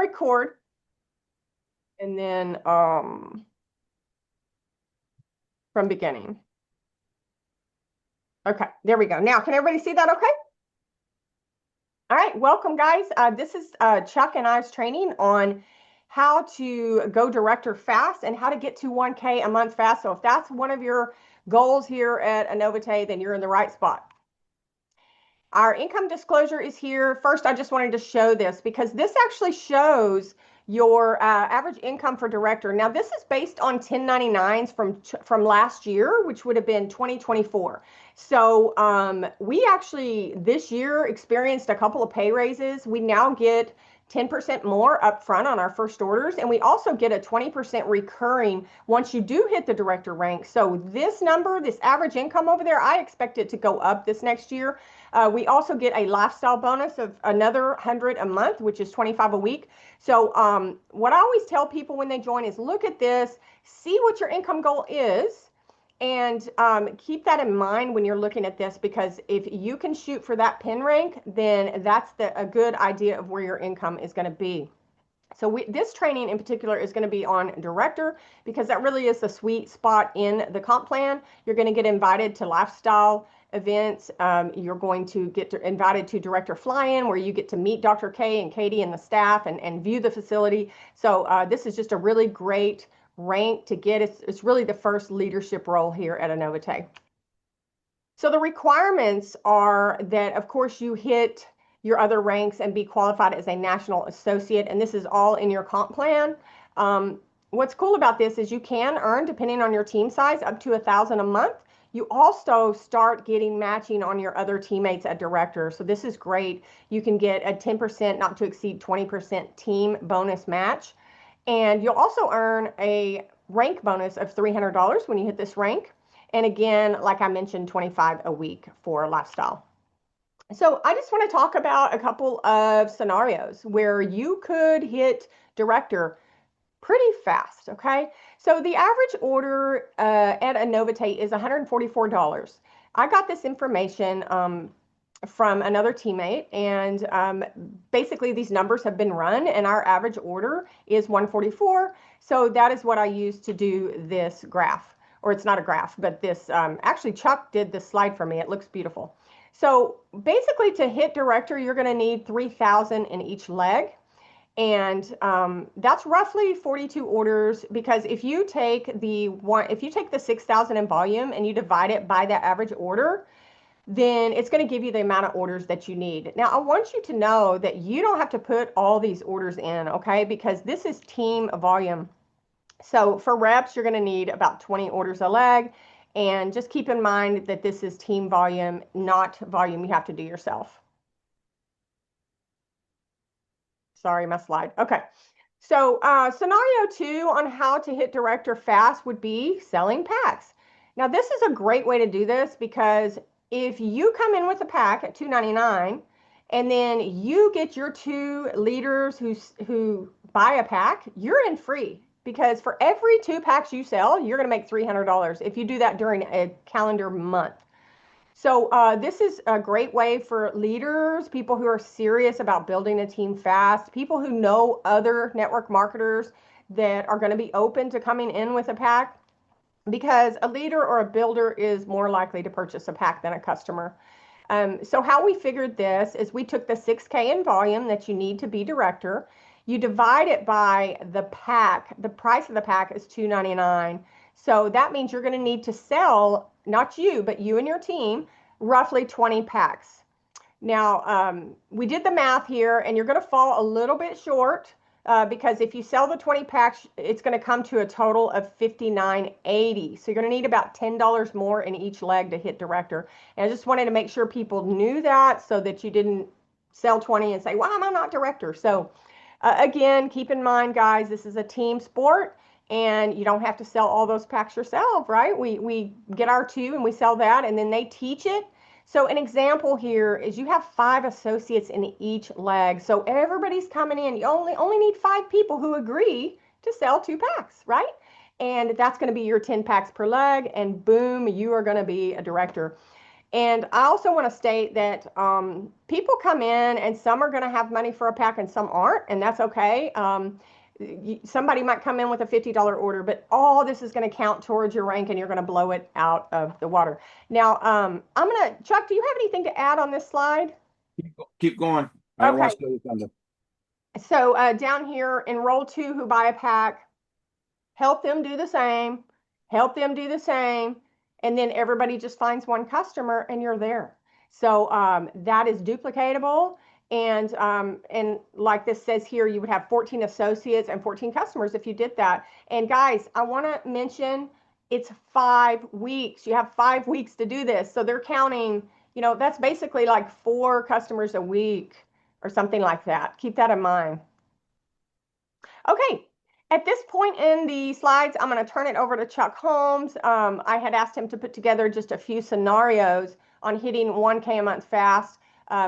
record and then from beginning. Okay, there we go. Now, can everybody see that okay? All right, welcome guys. This is Chuck and I's training on how to go director fast and how to get to 1K a month fast. So if that's one of your goals here at Anovite, then you're in the right spot. Our income disclosure is here. First, I just wanted to show this because this actually shows your average income for director. Now, this is based on 1099s from last year, which would have been 2024. So we actually this year experienced a couple of pay raises. We now get 10% more upfront on our first orders, and we also get a 20% recurring once you do hit the director rank. So this number, this average income over there, I expect it to go up this next year. We also get a lifestyle bonus of another 100 a month, which is 25 a week. So what I always tell people when they join is look at this, see what your income goal is, and keep that in mind when you're looking at this, because if you can shoot for that pin rank, then that's a good idea of where your income is going to be. So this training in particular is going to be on director because that really is the sweet spot in the comp plan. You're going to get invited to lifestyle events. You're going to get invited to director fly-in where you get to meet Dr. K and Katie and the staff and view the facility. So this is just a really great rank to get. It's really the first leadership role here at Anovite. So the requirements are that, of course, you hit your other ranks and be qualified as a national associate, and this is all in your comp plan. What's cool about this is you can earn, depending on your team size, up to $1,000 a month. You also start getting matching on your other teammates at director. So this is great. You can get a 10%, not to exceed 20% team bonus match. And you'll also earn a rank bonus of $300 when you hit this rank. And again, like I mentioned, 25 a week for lifestyle. So I just want to talk about a couple of scenarios where you could hit director pretty fast, okay? So the average order at Anovite is $144. I got this information from another teammate, and basically these numbers have been run, and our average order is 144. So that is what I use to do this graph, or it's not a graph, but this, actually Chuck did this slide for me. It looks beautiful. So basically to hit director, you're going to need 3,000 in each leg. And that's roughly 42 orders, because if you take the 6,000 in volume and you divide it by that average order, then it's going to give you the amount of orders that you need. Now, I want you to know that you don't have to put all these orders in, okay? Because this is team volume. So for reps, you're going to need about 20 orders a leg. And just keep in mind that this is team volume, not volume you have to do yourself. Sorry, my slide. Okay. So scenario 2 on how to hit director fast would be selling packs. Now, this is a great way to do this because if you come in with a pack at $2.99 and then you get your 2 leaders who buy a pack, you're in free, because for every 2 packs you sell, you're going to make $300 if you do that during a calendar month. So this is a great way for leaders, people who are serious about building a team fast, people who know other network marketers that are going to be open to coming in with a pack, because a leader or a builder is more likely to purchase a pack than a customer. So how we figured this is we took the 6K in volume that you need to be director. You divide it by the pack. The price of the pack is $2.99. So that means you're going to need to sell, not you, but you and your team, roughly 20 packs. Now, we did the math here, and you're going to fall a little bit short because if you sell the 20 packs, it's going to come to a total of $59.80. So you're going to need about $10 more in each leg to hit director. And I just wanted to make sure people knew that so that you didn't sell 20 and say, why am I not director? So again, keep in mind, guys, this is a team sport. And you don't have to sell all those packs yourself, right? We get our 2 and we sell that, and then they teach it. So an example here is you have 5 associates in each leg. So everybody's coming in. You only need 5 people who agree to sell 2 packs, right? And that's going to be your 10 packs per leg, and boom, you are going to be a director. And I also want to state that people come in and some are going to have money for a pack and some aren't, and that's okay. Somebody might come in with a $50 order, but all this is going to count towards your rank and you're going to blow it out of the water. Now, Chuck, do you have anything to add on this slide? Keep going. I don't want Okay, to steal your thunder. so down here, enroll two who buy a pack, help them do the same, help them do the same, and then everybody just finds one customer and you're there. So that is duplicatable. And like this says here, you would have 14 associates and 14 customers if you did that. And guys, I want to mention it's 5 weeks. You have 5 weeks to do this. So they're counting, that's basically like 4 customers a week or something like that. Keep that in mind. Okay, at this point in the slides, I'm going to turn it over to Chuck Holmes. I had asked him to put together just a few scenarios on hitting 1K a month fast.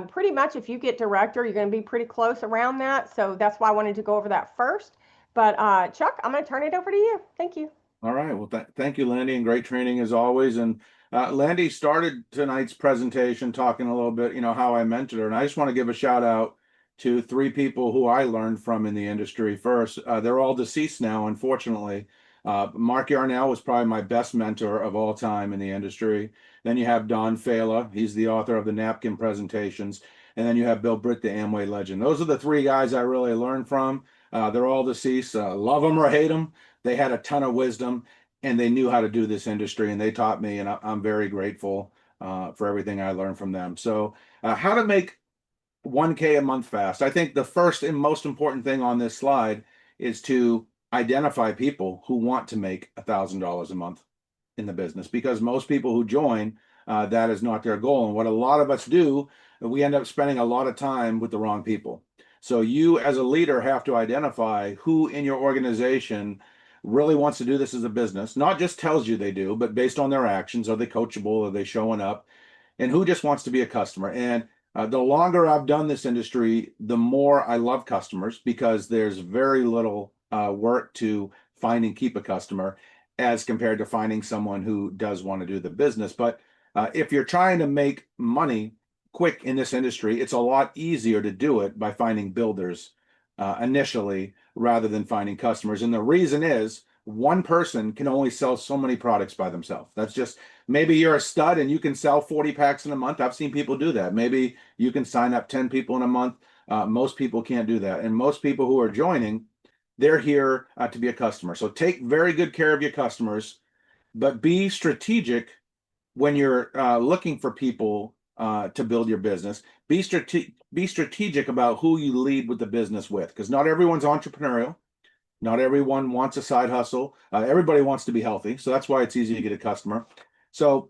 Pretty much if you get director, you're going to be pretty close around that. So that's why I wanted to go over that first. But Chuck, I'm going to turn it over to you. Thank you. All right. Well, thank you, Landy, and great training as always. And Landy started tonight's presentation talking a little bit, how I mentored her. And I just want to give a shout out to 3 people who I learned from in the industry first. They're all deceased now, unfortunately. Mark Yarnell was probably my best mentor of all time in the industry. Then you have Don Fela. He's the author of the Napkin Presentations. And then you have Bill Britt, the Amway legend. Those are the 3 guys I really learned from. They're all deceased. Love them or hate them. They had a ton of wisdom and they knew how to do this industry and they taught me. And I'm very grateful for everything I learned from them. So, how to make 1K a month fast. I think the first and most important thing on this slide is to identify people who want to make $1,000 a month in the business, because most people who join, that is not their goal. And what a lot of us do, we end up spending a lot of time with the wrong people. So you as a leader have to identify who in your organization really wants to do this as a business, not just tells you they do, but based on their actions. Are they coachable? Are they showing up? And who just wants to be a customer? And the longer I've done this industry, the more I love customers, because there's very little work to find and keep a customer as compared to finding someone who does want to do the business. But if you're trying to make money quick in this industry, it's a lot easier to do it by finding builders initially rather than finding customers. And the reason is one person can only sell so many products by themselves. That's just, maybe you're a stud and you can sell 40 packs in a month. I've seen people do that. Maybe you can sign up 10 people in a month. Most people can't do that. And most people who are joining, they're here to be a customer. So take very good care of your customers, but be strategic when you're looking for people to build your business. Be strategic about who you lead with the business with, because not everyone's entrepreneurial. Not everyone wants a side hustle. Everybody wants to be healthy. So that's why it's easy to get a customer. So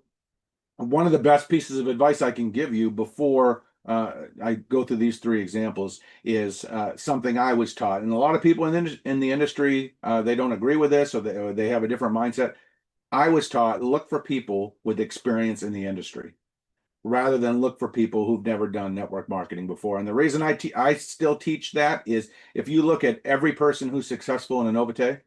one of the best pieces of advice I can give you before I go through these 3 examples is something I was taught. And a lot of people in the industry, they don't agree with this, or they have a different mindset. I was taught, look for people with experience in the industry rather than look for people who've never done network marketing before. And the reason I still teach that is, if you look at every person who's successful in Anovite,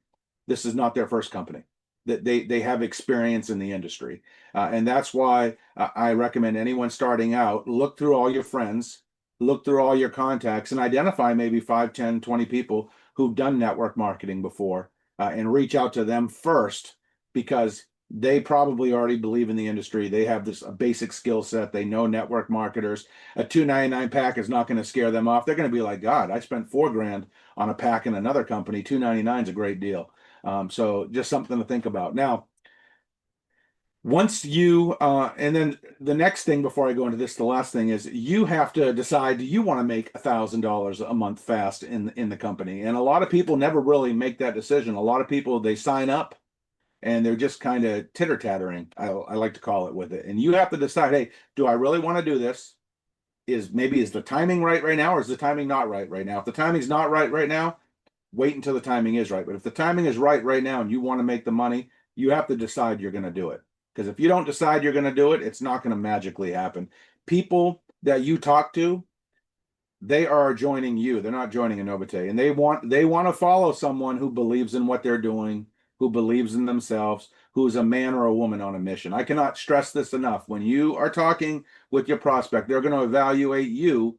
this is not their first company. That they have experience in the industry. And that's why I recommend anyone starting out, look through all your friends, look through all your contacts, and identify maybe 5, 10, 20 people who've done network marketing before, and reach out to them first, because they probably already believe in the industry. They have this a basic skill set. They know network marketers. A $2.99 pack is not going to scare them off. They're going to be like, God, I spent $4,000 on a pack in another company. $2.99 is a great deal. So just something to think about. Now, once you, and then the next thing before I go into this, the last thing is you have to decide, do you want to make $1,000 a month fast in the company? And a lot of people never really make that decision. A lot of people, they sign up and they're just kind of titter-tattering, I like to call it, with it. And you have to decide, hey, do I really want to do this? Is the timing right now, or is the timing not right now? If the timing's not right now, wait until the timing is right. But if the timing is right now and you want to make the money, you have to decide you're going to do it. Because if you don't decide you're going to do it, it's not going to magically happen. People that you talk to, they are joining you. They're not joining Anovite, and they want to follow someone who believes in what they're doing, who believes in themselves, who's a man or a woman on a mission. I cannot stress this enough. When you are talking with your prospect, they're going to evaluate you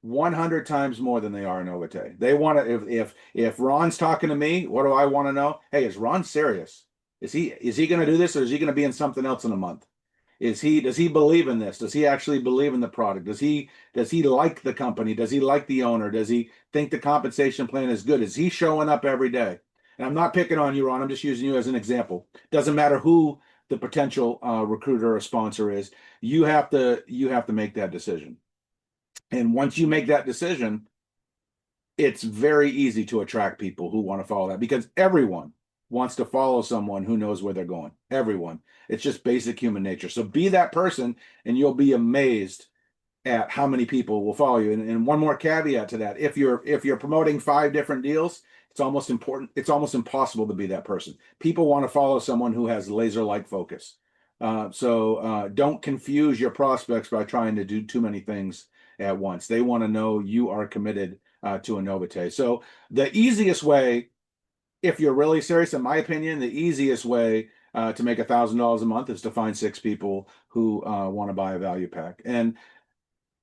100 times more than they are in Anovite. They want to, if Ron's talking to me, what do I want to know? Hey, is Ron serious? Is he going to do this, or is he going to be in something else in a month? Does he believe in this? Does he actually believe in the product? Does he like the company? Does he like the owner? Does he think the compensation plan is good? Is he showing up every day? And I'm not picking on you, Ron. I'm just using you as an example. Doesn't matter who the potential recruiter or sponsor is. You have to make that decision. And once you make that decision, it's very easy to attract people who want to follow that, because everyone wants to follow someone who knows where they're going. Everyone. It's just basic human nature. So be that person, and you'll be amazed at how many people will follow you. And one more caveat to that: if you're promoting 5 different deals, it's almost impossible to be that person. People want to follow someone who has laser-like focus. So don't confuse your prospects by trying to do too many things at once. They want to know you are committed to Anovite. So the easiest way, if you're really serious, in my opinion, the easiest way to make $1,000 a month is to find 6 people who want to buy a value pack. And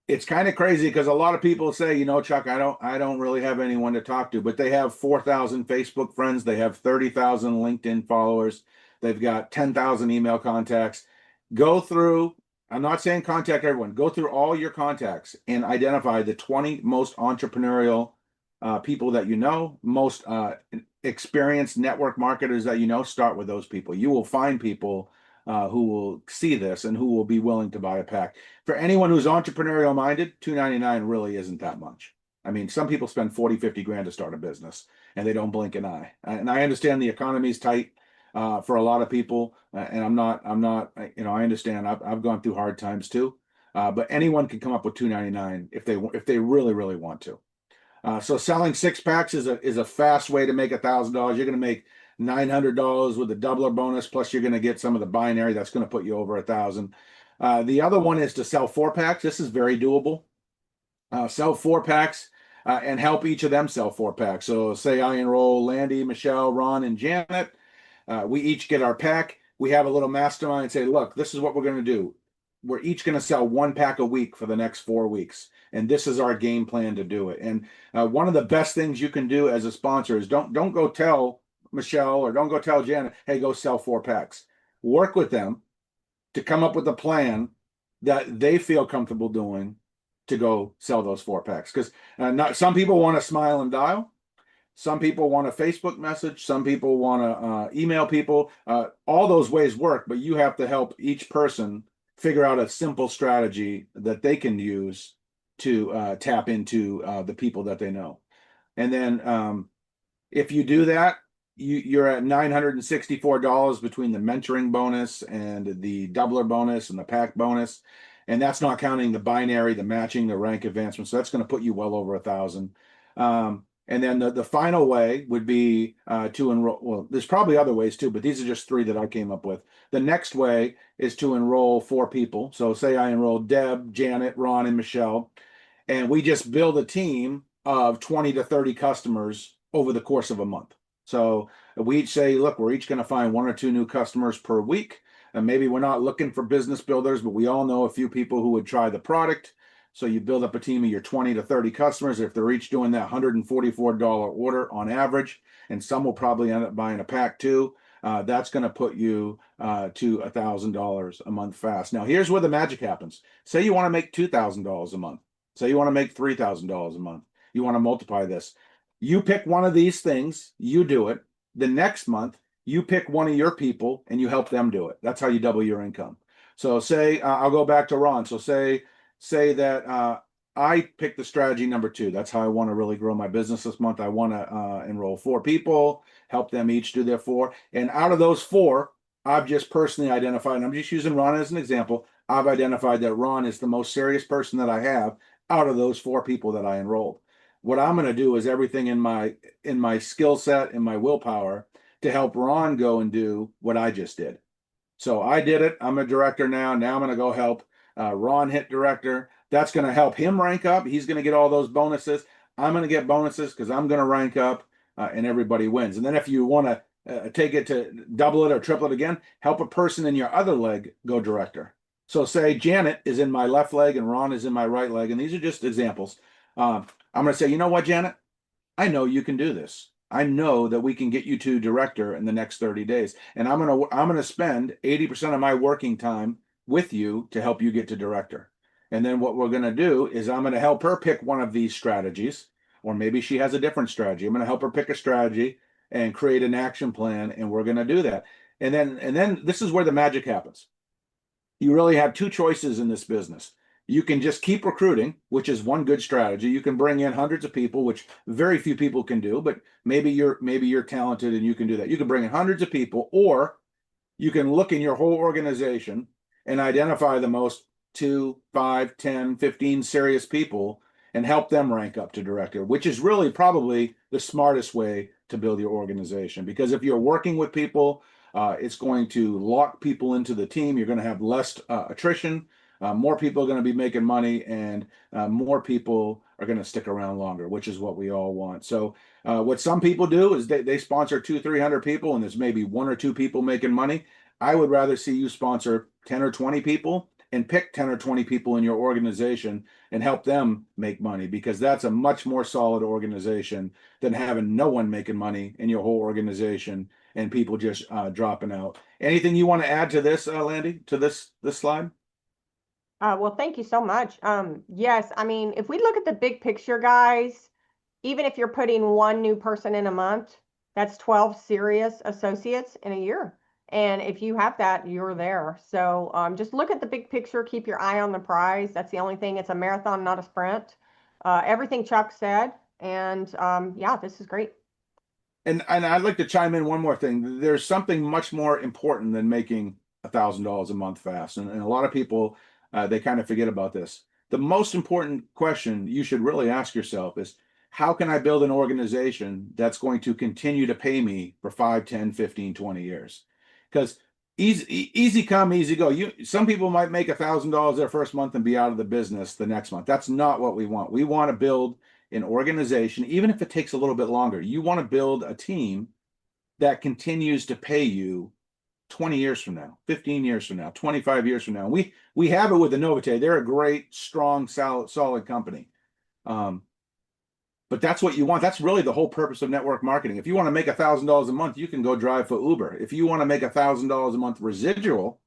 it's kind of crazy because a lot of people say, Chuck, I don't really have anyone to talk to, but they have 4,000 Facebook friends, they have 30,000 LinkedIn followers, they've got 10,000 email contacts. Go through, I'm not saying contact everyone, go through all your contacts and identify the 20 most entrepreneurial people that most experienced network marketers that start with those people. You will find people who will see this and who will be willing to buy a pack. For anyone who's entrepreneurial minded, $299 really isn't that much. I mean, some people spend 40, 50 grand to start a business and they don't blink an eye. And I understand the economy's tight for a lot of people. And I'm not, I understand. I've gone through hard times too. But anyone can come up with $299 if they really, really want to. So selling 6 packs is a fast way to make $1,000. You're going to make $900 with the doubler bonus, plus you're going to get some of the binary that's going to put you over 1,000. The other one is to sell 4 packs. This is very doable. Sell 4 packs and help each of them sell 4 packs. So say I enroll Landy, Michelle, Ron, and Janet. We each get our pack. We have a little mastermind and say, look, this is what we're going to do. We're each going to sell 1 pack a week for the next 4 weeks. And this is our game plan to do it. And one of the best things you can do as a sponsor is don't go tell Michelle or don't go tell Janet, hey, go sell 4 packs. Work with them to come up with a plan that they feel comfortable doing to go sell those 4 packs. Because not some people want to smile and dial. Some people want a Facebook message. Some people want to email people. All those ways work, but you have to help each person figure out a simple strategy that they can use to tap into the people that they know. And then if you do that, you're at $964 between the mentoring bonus and the doubler bonus and the pack bonus. And that's not counting the binary, the matching, the rank advancement. So that's going to put you well over 1,000. And then the final way would be to enroll. Well, there's probably other ways too, but these are just 3 that I came up with. The next way is to enroll 4 people. So say I enroll Deb, Janet, Ron, and Michelle, and we just build a team of 20 to 30 customers over the course of a month. So we each say, look, we're each going to find 1 or 2 new customers per week. And maybe we're not looking for business builders, but we all know a few people who would try the product. So you build up a team of your 20 to 30 customers. If they're each doing that $144 order on average, and some will probably end up buying a pack too, that's going to put you to $1,000 a month fast. Now, here's where the magic happens. Say you want to make $2,000 a month. Say you want to make $3,000 a month. You want to multiply this. You pick one of these things, you do it. The next month, you pick one of your people and you help them do it. That's how you double your income. So say, I'll go back to Ron. So say that I pick the strategy number 2. That's how I want to really grow my business this month. I want to enroll 4 people, help them each do their 4. And out of those 4, I've just personally identified, and I'm just using Ron as an example, I've identified that Ron is the most serious person that I have out of those 4 people that I enrolled. What I'm going to do is everything in my skill set, in my willpower, to help Ron go and do what I just did. So I did it. I'm a director now. Now I'm going to go help Ron hit director. That's going to help him rank up. He's going to get all those bonuses. I'm going to get bonuses because I'm going to rank up, and everybody wins. And then if you want to take it to double it or triple it again, help a person in your other leg go director. So say Janet is in my left leg and Ron is in my right leg, and these are just examples. I'm going to say, you know what, Janet? I know you can do this. I know that we can get you to director in the next 30 days. And I'm gonna spend 80% of my working time with you to help you get to director. And then what we're gonna do is I'm gonna help her pick one of these strategies, or maybe she has a different strategy. I'm gonna help her pick a strategy and create an action plan, and we're gonna do that. And then this is where the magic happens. You really have two choices in this business. You can just keep recruiting, which is one good strategy. You can bring in hundreds of people, which very few people can do, but maybe you're talented and you can do that. You can bring in hundreds of people, or you can look in your whole organization and identify the most 2, 5, 10, 15 serious people and help them rank up to director, which is really probably the smartest way to build your organization. Because if you're working with people, it's going to lock people into the team. You're going to have less attrition. More people are going to be making money, and more people are going to stick around longer, which is what we all want. So, what some people do is they sponsor 200, 300 people, and there's maybe one or two people making money. I would rather see you sponsor 10 or 20 people and pick 10 or 20 people in your organization and help them make money, because that's a much more solid organization than having no one making money in your whole organization and people just dropping out. Anything you want to add to this, Landy, to this slide? Well, thank you so much. Yes, I mean, if we look at the big picture, guys, even if you're putting one new person in a month, that's 12 serious associates in a year. And if you have that, you're there. So just look at the big picture, keep your eye on the prize. That's the only thing. It's a marathon, not a sprint. Everything Chuck said. And yeah, this is great. And I'd like to chime in one more thing. There's something much more important than making $1,000 a month fast, and a lot of people they kind of forget about this. The most important question you should really ask yourself is, how can I build an organization that's going to continue to pay me for 5, 10, 15, 20 years? Because easy come, easy go. Some people might make $1,000 their first month and be out of the business the next month. That's not what we want. We want to build an organization, even if it takes a little bit longer. You want to build a team that continues to pay you 20 years from now, 15 years from now, 25 years from now. We have it with Anovite. They're a great, strong, solid company. But that's what you want. That's really the whole purpose of network marketing. If you want to make $1,000 a month, you can go drive for Uber. If you want to make $1,000 a month residual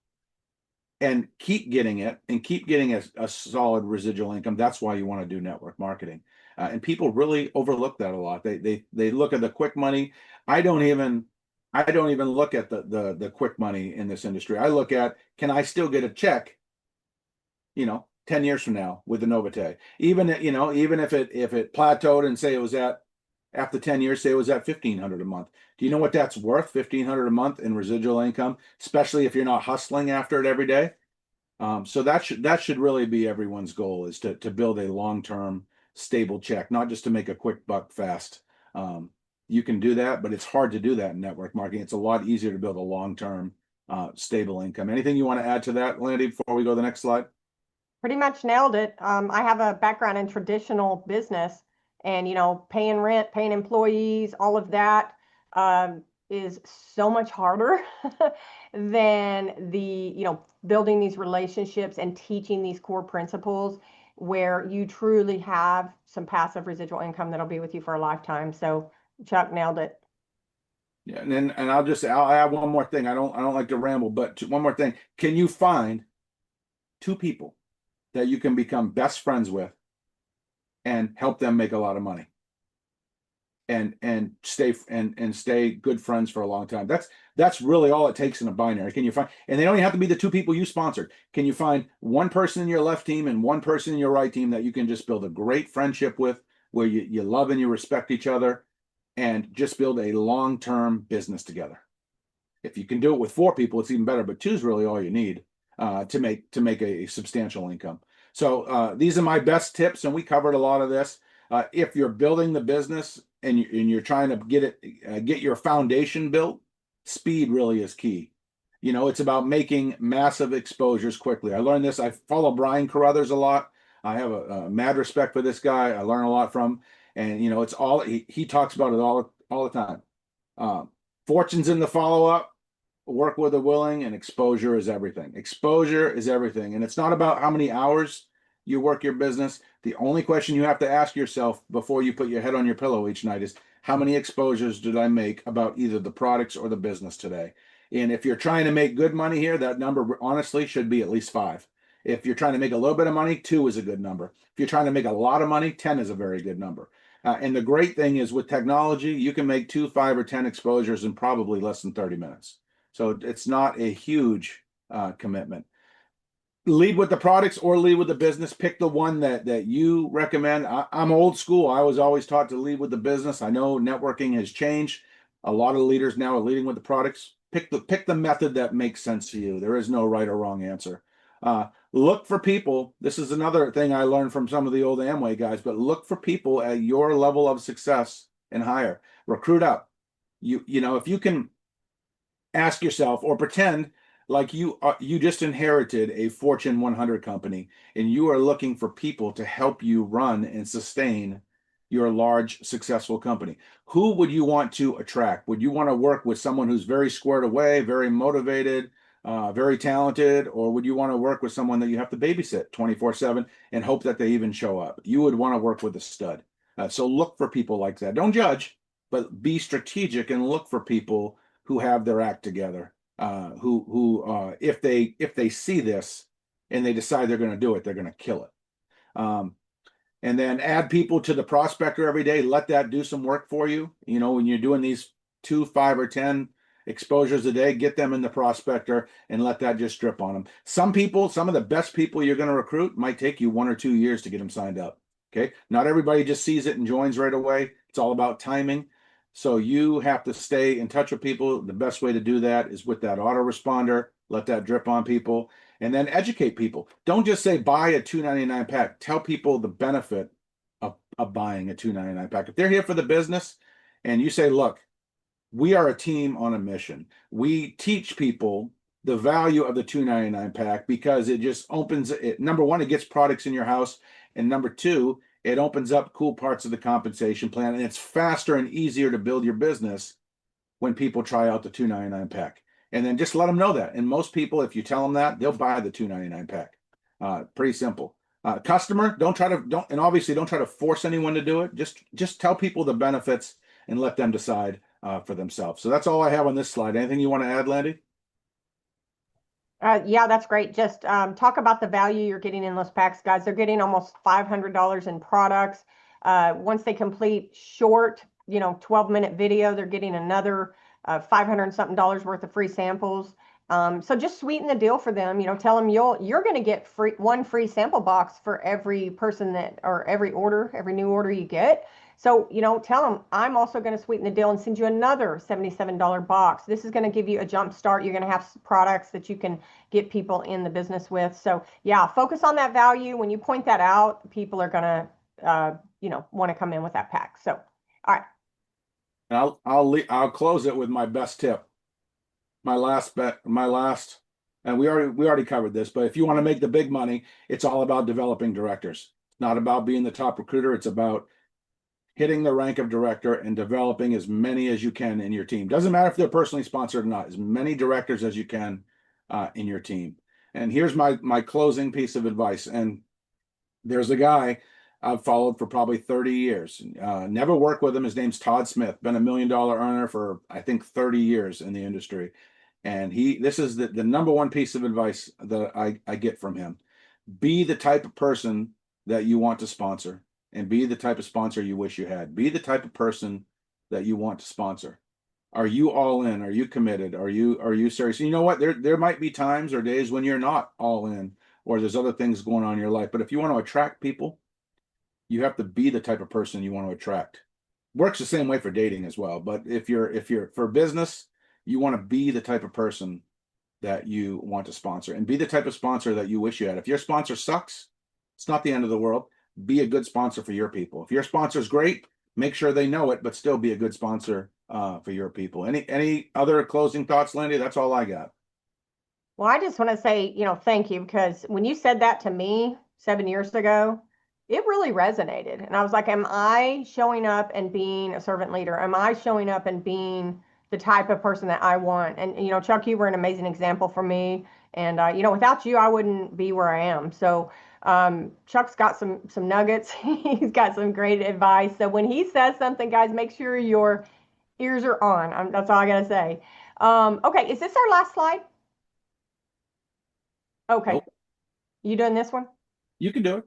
and keep getting it and keep getting a solid residual income, that's why you want to do network marketing. And people really overlook that a lot. They look at the quick money. I don't even look at the quick money in this industry. I look at, can I still get a check, 10 years from now with the Novate? Even if it plateaued and say it was at, after 10 years, say it was at 1,500 a month. Do you know what that's worth? 1,500 a month in residual income, especially if you're not hustling after it every day. So that should really be everyone's goal, is to build a long-term stable check, not just to make a quick buck fast. You can do that, but it's hard to do that in network marketing. It's a lot easier to build a long-term stable income. Anything you want to add to that, Landy, before we go to the next slide? Pretty much nailed it. I have a background in traditional business, and paying rent, paying employees, all of that is so much harder than building these relationships and teaching these core principles where you truly have some passive residual income that'll be with you for a lifetime. So Chuck nailed it. Yeah, and I'll add one more thing. I don't like to ramble, but one more thing. Can you find two people that you can become best friends with and help them make a lot of money and stay good friends for a long time? That's really all it takes in a binary. Can you find, and they don't even have to be the two people you sponsored. Can you find one person in your left team and one person in your right team that you can just build a great friendship with, where you love and you respect each other, and just build a long-term business together? If you can do it with 4 people, it's even better, but 2 is really all you need to make a substantial income. So these are my best tips, and we covered a lot of this. If you're building the business and you're trying to get your foundation built, speed really is key. It's about making massive exposures quickly. I learned this. I follow Brian Carruthers a lot. I have a mad respect for this guy. I learn a lot from, and it's all he talks about it all the time. Fortune's in the follow-up. Work with a willing, and exposure is everything. Exposure is everything. And it's not about how many hours you work your business. The only question you have to ask yourself before you put your head on your pillow each night is how many exposures did I make about either the products or the business today? And if you're trying to make good money here, that number honestly should be at least five. If you're trying to make a little bit of money, two is a good number. If you're trying to make a lot of money, 10 is a very good number. And the great thing is with technology, you can make two, five, or 10 exposures in probably less than 30 minutes. So it's not a huge commitment. Lead with the products or lead with the business. Pick the one that you recommend. I'm old school. I was always taught to lead with the business. I know networking has changed. A lot of leaders now are leading with the products. Pick the method that makes sense to you. There is no right or wrong answer. Look for people. This is another thing I learned from some of the old Amway guys, but look for people at your level of success and hire. Recruit up. You know, if you can ask yourself or pretend like you just inherited a Fortune 100 company and you are looking for people to help you run and sustain your large successful company. Who would you want to attract? Would you want to work with someone who's very squared away, very motivated, very talented, or would you want to work with someone that you have to babysit 24/7 and hope that they even show up? You would want to work with a stud. So look for people like that. Don't judge, but be strategic and look for people who have their act together. If they see this and they decide they're going to do it, they're going to kill it. And then add people to the prospector every day. Let that do some work for you. You know, when you're doing these 2, 5, or 10 exposures a day, get them in the prospector and let that just drip on them. Some people, some of the best people you're going to recruit might take you 1 or 2 years to get them signed up. Okay. Not everybody just sees it and joins right away. It's all about timing. So you have to stay in touch with people. The best way to do that is with that autoresponder. Let that drip on people. And then educate people. Don't just say buy a $2.99 pack. Tell people the benefit of buying a $2.99 pack. If they're here for the business and you say, look, we are a team on a mission. We teach people the value of the $2.99 pack because it just opens it. Number one, it gets products in your house. And number two, it opens up cool parts of the compensation plan. And it's faster and easier to build your business when people try out the $2.99 pack. And then just let them know that. And most people, if you tell them that, they'll buy the $2.99 pack. Pretty simple. Customer, and obviously don't try to force anyone to do it. Just tell people the benefits and let them decide for themselves. So that's all I have on this slide. Anything you want to add, Landy? Yeah, that's great. Just talk about the value you're getting in those packs, guys. They're getting almost $500 in products. Once they complete short, 12-minute video, they're getting another 500 and something dollars worth of free samples. So just sweeten the deal for them. Tell them you're going to get one free sample box for every person or every new order you get. So, tell them I'm also going to sweeten the deal and send you another $77 box. This is going to give you a jump start. You're going to have products that you can get people in the business with. So yeah, focus on that value. When you point that out, people are going to, want to come in with that pack. So, all right. And I'll close it with my best tip. My last, and we already covered this, but if you want to make the big money, it's all about developing directors. It's not about being the top recruiter. It's about hitting the rank of director and developing as many as you can in your team. Doesn't matter if they're personally sponsored or not, as many directors as you can in your team. And here's my closing piece of advice. And there's a guy I've followed for probably 30 years. Never worked with him. His name's Todd Smith, been $1 million earner for, I think, 30 years in the industry. And this is the number one piece of advice that I get from him. Be the type of person that you want to sponsor and be the type of sponsor you wish you had. Be the type of person that you want to sponsor. Are you all in? Are you committed? Are you serious? You know what? There might be times or days when you're not all in or there's other things going on in your life. But if you want to attract people, you have to be the type of person you want to attract. Works the same way for dating as well. But if you're for business, you want to be the type of person that you want to sponsor and be the type of sponsor that you wish you had. If your sponsor sucks, it's not the end of the world. Be a good sponsor for your people. If your sponsor is great, make sure they know it, but still be a good sponsor for your people. Any other closing thoughts, Lindy? That's all I got. Well, I just want to say, thank you, because when you said that to me 7 years ago, it really resonated. And I was like, am I showing up and being a servant leader? Am I showing up and being the type of person that I want. And, Chuck, you were an amazing example for me. And, without you, I wouldn't be where I am. So, Chuck's got some nuggets. He's got some great advice. So when he says something, guys, make sure your ears are on. That's all I gotta say. Okay, is this our last slide? Okay, Nope. you doing this one? You can do it.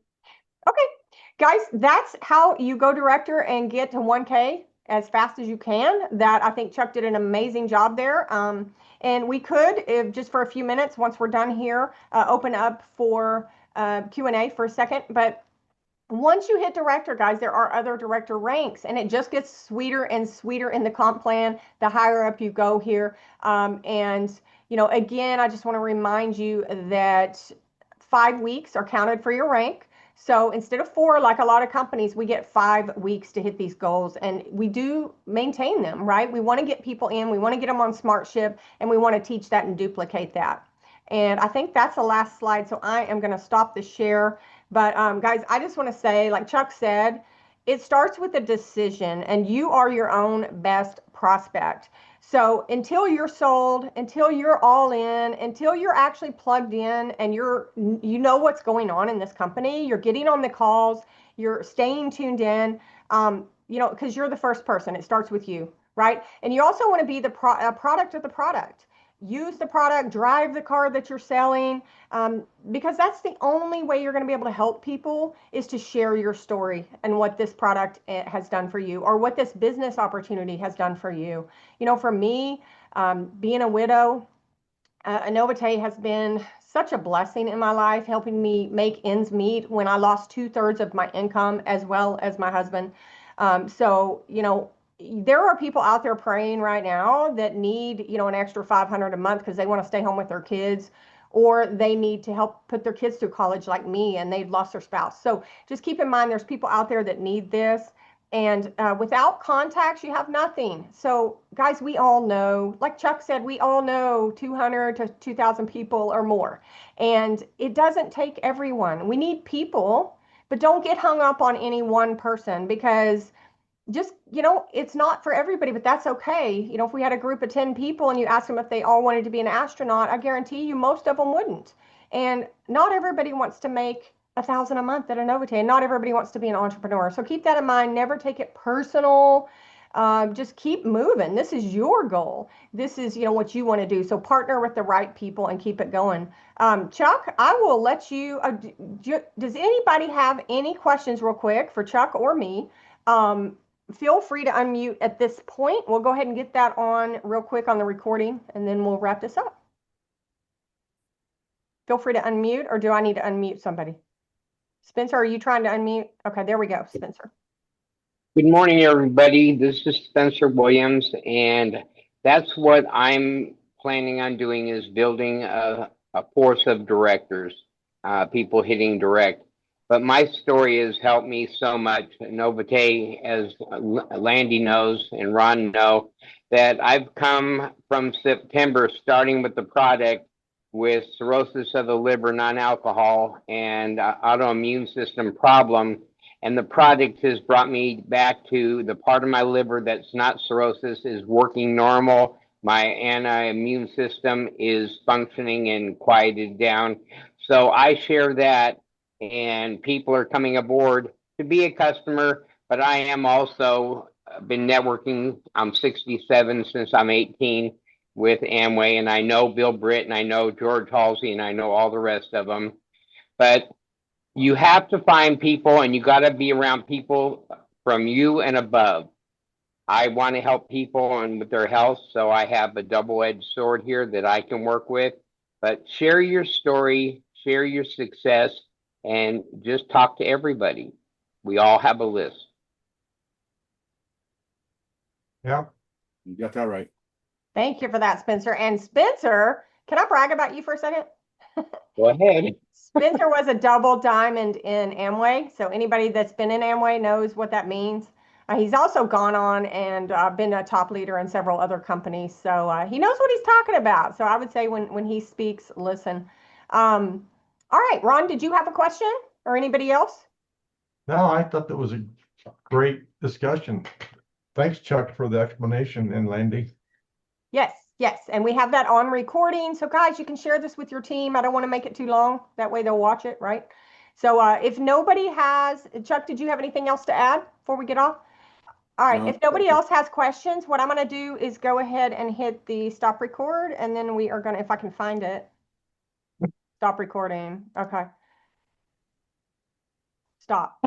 Okay, guys, that's how you go director and get to 1K as fast as you can. That I think Chuck did an amazing job there. And we could, if just for a few minutes, once we're done here, open up for Q&A for a second. But once you hit director, guys, there are other director ranks, and it just gets sweeter and sweeter in the comp plan the higher up you go here. And, again, I just want to remind you that 5 weeks are counted for your rank. So instead of 4, like a lot of companies, we get 5 weeks to hit these goals, and we do maintain them, right? We want to get people in, we want to get them on SmartShip, and we want to teach that and duplicate that. And I think that's the last slide, so I am going to stop the share. But guys, I just want to say, like Chuck said, it starts with a decision, and you are your own best prospect. So until you're sold, until you're all in, until you're actually plugged in and you know what's going on in this company, you're getting on the calls, you're staying tuned in, because you're the first person. It starts with you, right? And you also want to be the product of the product. Use the product, drive the car that you're selling, because that's the only way you're going to be able to help people is to share your story and what this product has done for you or what this business opportunity has done for you. For me, being a widow, Anovite has been such a blessing in my life, helping me make ends meet when I lost 2/3 of my income as well as my husband. So, there are people out there praying right now that need, an extra 500 a month because they want to stay home with their kids, or they need to help put their kids through college like me and they've lost their spouse. So just keep in mind, there's people out there that need this. And without contacts, you have nothing. So, guys, we all know, like Chuck said, we all know 200 to 2,000 people or more. And it doesn't take everyone. We need people, but don't get hung up on any one person because just, it's not for everybody, but that's okay. If we had a group of 10 people and you asked them if they all wanted to be an astronaut, I guarantee you most of them wouldn't. And not everybody wants to make 1,000 a month at Anovite, and not everybody wants to be an entrepreneur. So keep that in mind. Never take it personal. Just keep moving. This is your goal. This is, what you want to do. So partner with the right people and keep it going. Chuck, I will let you. Does anybody have any questions real quick for Chuck or me? Feel free to unmute at this point. We'll go ahead and get that on real quick on the recording, and then we'll wrap this up. Feel free to unmute, or do I need to unmute somebody? Spencer, are you trying to unmute? Okay, there we go, Spencer. Good morning, everybody. This is Spencer Williams, and that's what I'm planning on doing is building a force of directors, people hitting direct. But my story has helped me so much. Anovite, as Landy knows and Ron know, that I've come from September, starting with the product with cirrhosis of the liver, non-alcohol, and autoimmune system problem. And the product has brought me back to the part of my liver that's not cirrhosis is working normal. My anti-immune system is functioning and quieted down. So I share that, and people are coming aboard to be a customer, but I am also been networking. I'm 67 since I'm 18 with Amway, and I know Bill Britt, and I know George Halsey, and I know all the rest of them. But you have to find people, and you got to be around people from you and above. I want to help people and with their health, so I have a double-edged sword here that I can work with. But share your story, share your success, and just talk to everybody. We all have a list. Yeah, you got that right. Thank you for that, Spencer. And Spencer, can I brag about you for a second? Go ahead. Spencer was a double diamond in Amway. So anybody that's been in Amway knows what that means. He's also gone on and been a top leader in several other companies. So he knows what he's talking about. So I would say when he speaks, listen. All right, Ron, did you have a question or anybody else? No, I thought that was a great discussion. Thanks, Chuck, for the explanation, and Landy. Yes, yes. And we have that on recording. So guys, you can share this with your team. I don't want to make it too long. That way they'll watch it, right? So if nobody has, Chuck, did you have anything else to add before we get off? All right, No, if nobody else has questions, what I'm going to do is go ahead and hit the stop record, and then we are going to, if I can find it, stop recording. Okay. Stop.